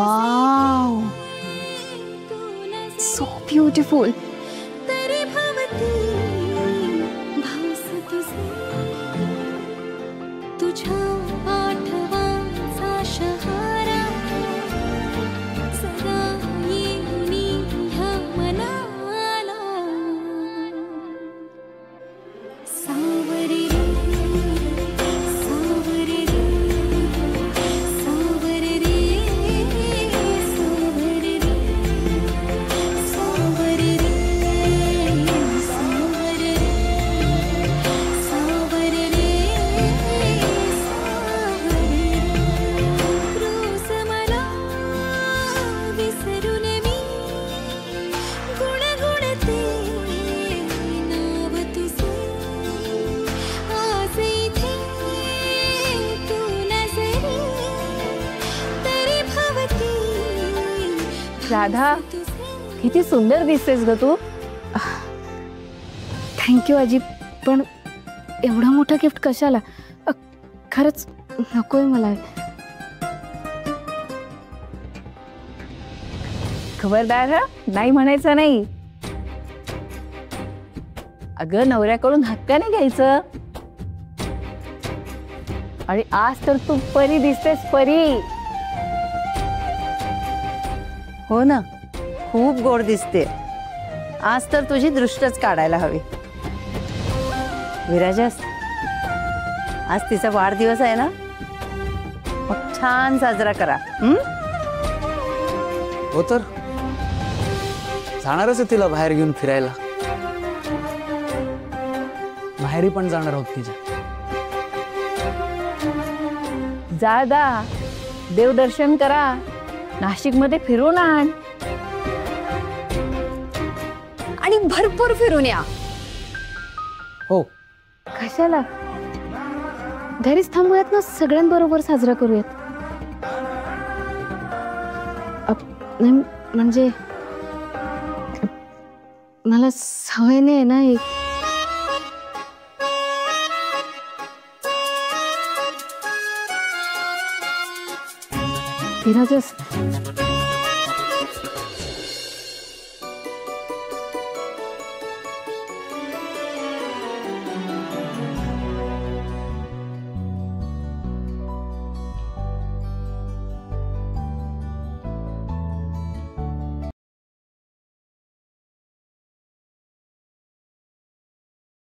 Wow, so beautiful. Radha, किती सुंदर दिसतेस ग तू. थँक्यू आजी, पण एवढं मोठं गिफ्ट कशाला? खरंच नकोय मला. खबरदार हा, नाही म्हणायचं नाही. अगं नवऱ्याकडून हक्काने घ्यायचं. आणि आज तर तू परी दिसतेस, परी. हो ना, खूप गोड दिसते. आज तर तुझी दृष्टच काढायला हवी. विराजस, आज तिचा वाढदिवस आहे ना, मग छान साजरा करा. हो तर जाणारच आहे तिला बाहेर घेऊन फिरायला. माहेरी पण जाणार आहोत तिच्या. जा, देवदर्शन करा, नाशिक मध्ये फिरून आण आणि भरपूर फिरून या. हो. कशाला? घरीच थांबूयात ना, सगळ्यांबरोबर साजरा करूयात. नाही म्हणजे मला सवय नाही ना. विराजस,